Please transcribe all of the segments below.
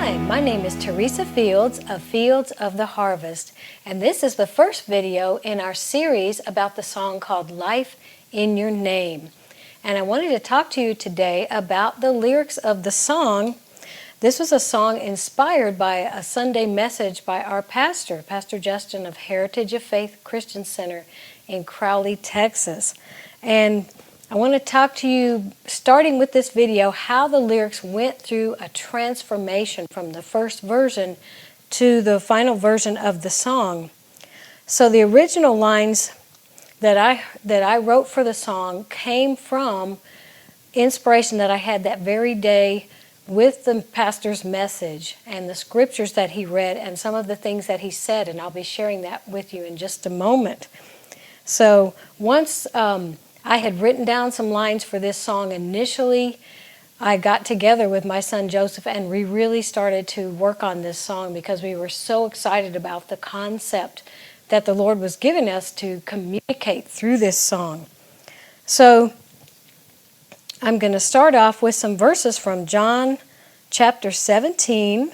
Hi, my name is Teresa Fields of Fields of the Harvest, and this is the first video in our series about the song called Life in Your Name. And I wanted to talk to you today about the lyrics of the song. This was a song inspired by a Sunday message by our pastor, Pastor Justin of Heritage of Faith Christian Center in Crowley, Texas. And I want to talk to you, starting with this video, how the lyrics went through a transformation from the first version to the final version of the song. So the original lines that I wrote for the song came from inspiration that I had that very day with the pastor's message and the scriptures that he read and some of the things that he said, and I'll be sharing that with you in just a moment. So once I had written down some lines for this song initially, I got together with my son Joseph and we really started to work on this song because we were so excited about the concept that the Lord was giving us to communicate through this song. So I'm going to start off with some verses from John chapter 17.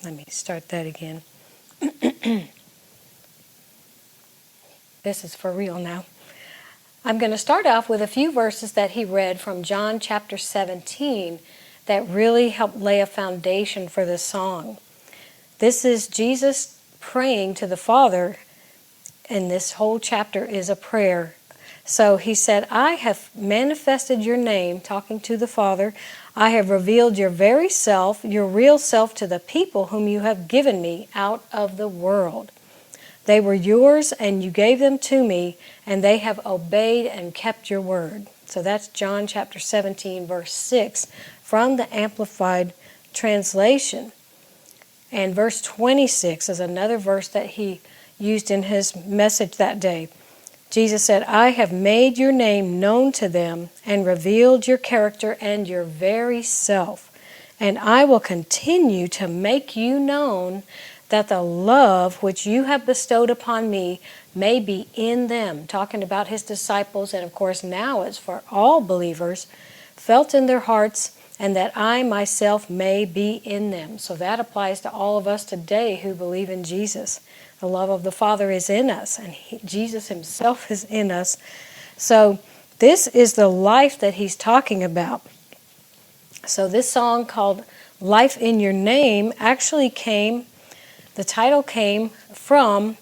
Let me start that again. This is for real now. I'm going to start off with a few verses that he read from John chapter 17 that really helped lay a foundation for this song. This is Jesus praying to the Father, and this whole chapter is a prayer. So he said, I have manifested your name, talking to the Father. I have revealed your very self, your real self, to the people whom you have given me out of the world. They were yours, and you gave them to me, and they have obeyed and kept your word. So that's John chapter 17, verse 6, from the Amplified Translation. And verse 26 is another verse that he used in his message that day. Jesus said, I have made your name known to them and revealed your character and your very self. And I will continue to make you known that the love which you have bestowed upon me may be in them. Talking about his disciples, and of course now it's for all believers, felt in their hearts, and that I myself may be in them. So that applies to all of us today who believe in Jesus. The love of the Father is in us, and Jesus himself is in us. So this is the life that he's talking about. So this song called Life in Your Name actually the title came from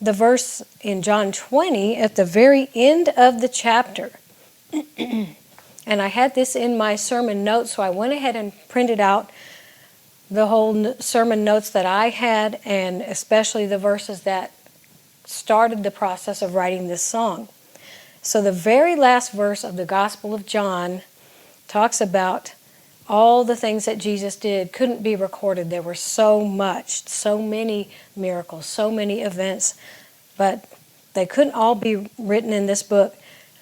the verse in John 20 at the very end of the chapter. And I had this in my sermon notes, so I went ahead and printed out the whole sermon notes that I had, and especially the verses that started the process of writing this song. So the very last verse of the Gospel of John talks about all the things that Jesus did couldn't be recorded. There were so many miracles, so many events, but they couldn't all be written in this book.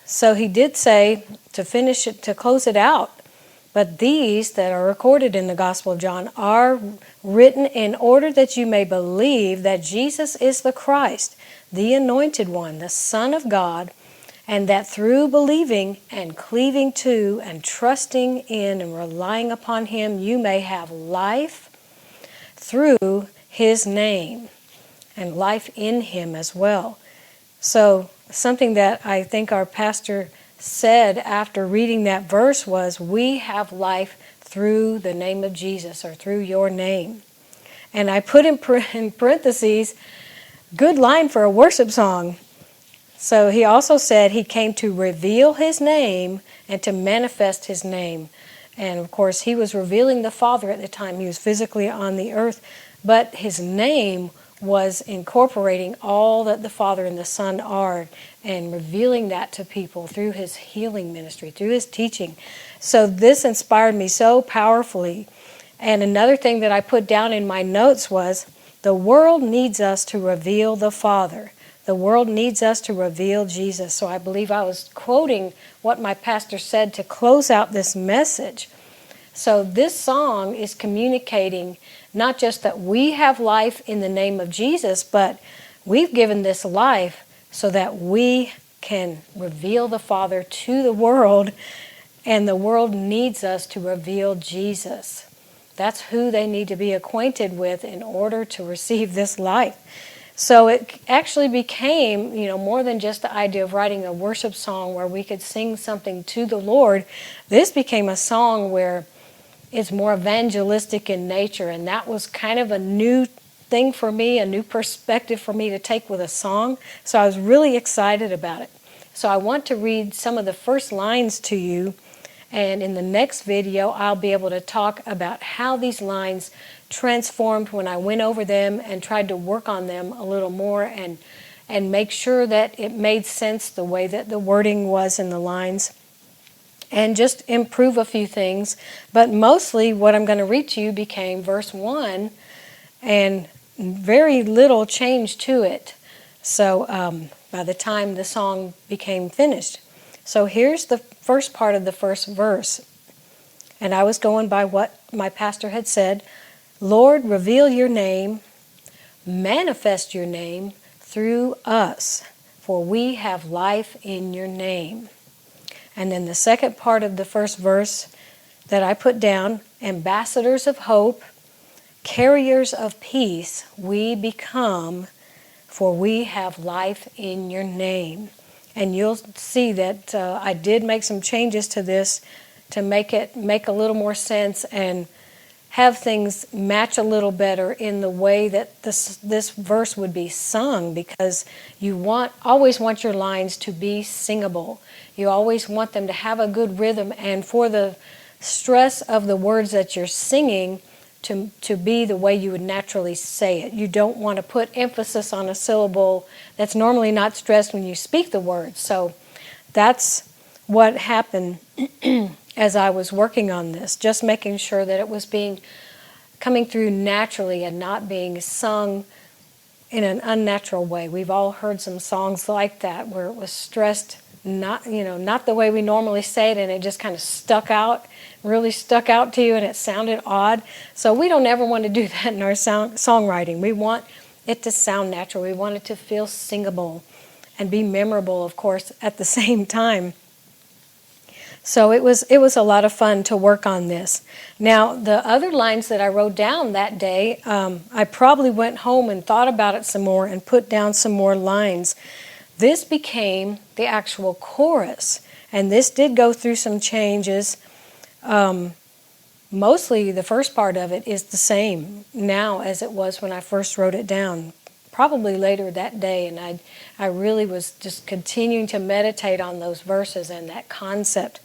So he did say, to finish it, to close it out, but these that are recorded in the Gospel of John are written in order that you may believe that Jesus is the Christ, the Anointed One, the Son of God, and that through believing and cleaving to and trusting in and relying upon him, you may have life through his name and life in him as well. So something that I think our pastor said after reading that verse was, we have life through the name of Jesus, or through your name. And I put in parentheses, good line for a worship song. So he also said he came to reveal his name and to manifest his name. And of course, he was revealing the Father at the time. He was physically on the earth, but his name was incorporating all that the Father and the Son are and revealing that to people through his healing ministry, through his teaching. So this inspired me so powerfully. And another thing that I put down in my notes was, the world needs us to reveal the Father. The world needs us to reveal Jesus. So I believe I was quoting what my pastor said to close out this message. So this song is communicating not just that we have life in the name of Jesus, but we've given this life so that we can reveal the Father to the world And the world needs us to reveal Jesus. That's who they need to be acquainted with in order to receive this life. So it actually became, more than just the idea of writing a worship song where we could sing something to the Lord. This became a song where it's more evangelistic in nature, and that was kind of a new thing for me, a new perspective for me to take with a song. So I was really excited about it. So I want to read some of the first lines to you, and in the next video I'll be able to talk about how these lines transformed when I went over them and tried to work on them a little more and make sure that it made sense the way that the wording was in the lines, and just improve a few things. But mostly what I'm going to read to you became verse 1, and very little change to it. So by the time the song became finished. So here's the first part of the first verse. And I was going by what my pastor had said. Lord, reveal your name, manifest your name through us, for we have life in your name. And then the second part of the first verse that I put down, ambassadors of hope, carriers of peace, we become, for we have life in your name. And you'll see that I did make some changes to this to make it make a little more sense and have things match a little better in the way that this verse would be sung, because you always want your lines to be singable. You always want them to have a good rhythm, and for the stress of the words that you're singing to be the way you would naturally say it. You don't want to put emphasis on a syllable that's normally not stressed when you speak the words. So that's what happened as I was working on this, just making sure that it was coming through naturally and not being sung in an unnatural way. We've all heard some songs like that where it was stressed, not the way we normally say it, and it just kind of really stuck out to you, and it sounded odd. So we don't ever want to do that in our songwriting. We want it to sound natural. We want it to feel singable and be memorable, of course, at the same time. So it was a lot of fun to work on this. Now, the other lines that I wrote down that day, I probably went home and thought about it some more and put down some more lines. This became the actual chorus, and this did go through some changes. Mostly the first part of it is the same now as it was when I first wrote it down, probably later that day, and I really was just continuing to meditate on those verses and that concept.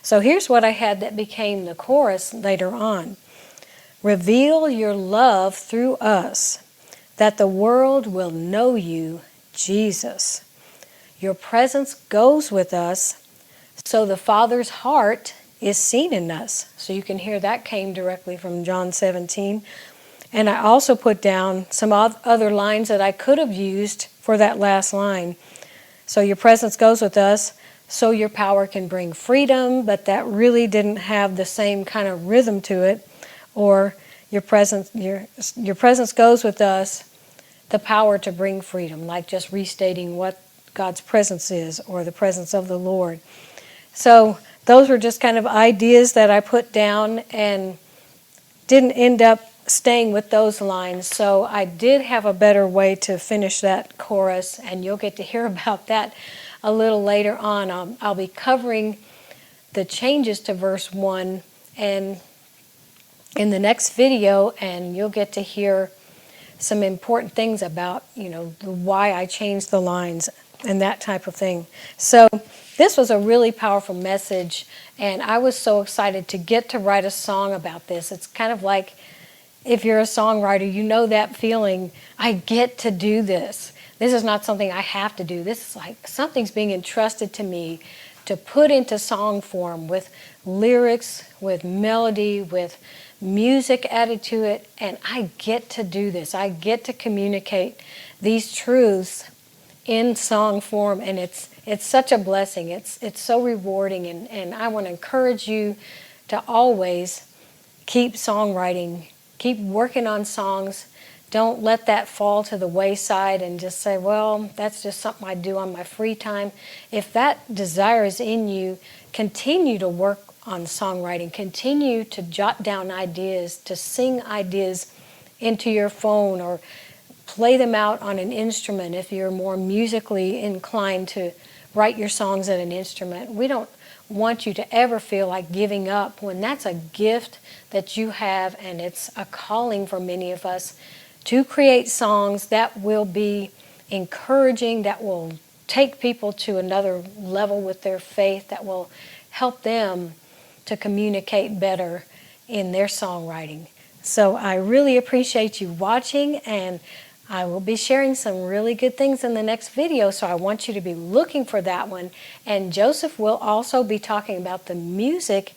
So here's what I had that became the chorus later on. Reveal your love through us, that the world will know you, Jesus. Your presence goes with us, so the Father's heart is seen in us. So you can hear that came directly from John 17. And I also put down some other lines that I could have used for that last line. So your presence goes with us, so your power can bring freedom, but that really didn't have the same kind of rhythm to it. Or your presence goes with us, the power to bring freedom, like just restating what God's presence is, or the presence of the Lord. So those were just kind of ideas that I put down and didn't end up staying with those lines. So I did have a better way to finish that chorus, and you'll get to hear about that a little later on. I'll be covering the changes to verse 1 and in the next video, and you'll get to hear some important things about, why I changed the lines and that type of thing. So this was a really powerful message, and I was so excited to get to write a song about this. It's kind of like, if you're a songwriter, you know that feeling, I get to do this. This is not something I have to do. This is like something's being entrusted to me to put into song form with lyrics, with melody, with music added to it, and I get to do this. I get to communicate these truths in song form, and it's such a blessing. It's so rewarding, and I want to encourage you to always keep songwriting, keep working on songs Don't let that fall to the wayside and just say, well, that's just something I do on my free time. If that desire is in you, continue to work on songwriting. Continue to jot down ideas, to sing ideas into your phone, or play them out on an instrument if you're more musically inclined to write your songs at an instrument. We don't want you to ever feel like giving up when that's a gift that you have, and it's a calling for many of us to create songs that will be encouraging, that will take people to another level with their faith, that will help them to communicate better in their songwriting. So I really appreciate you watching, and I will be sharing some really good things in the next video, so I want you to be looking for that one. And Joseph will also be talking about the music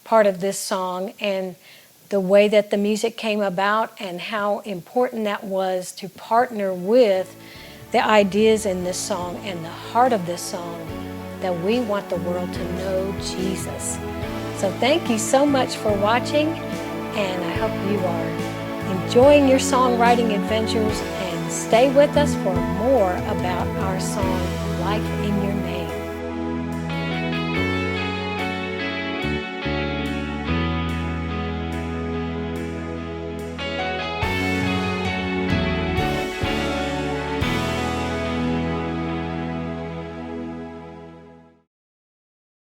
part of this song and the way that the music came about and how important that was to partner with the ideas in this song and the heart of this song, that we want the world to know Jesus. So thank you so much for watching, and I hope you are enjoying your songwriting adventures, and stay with us for more about our song, Life in Your Name.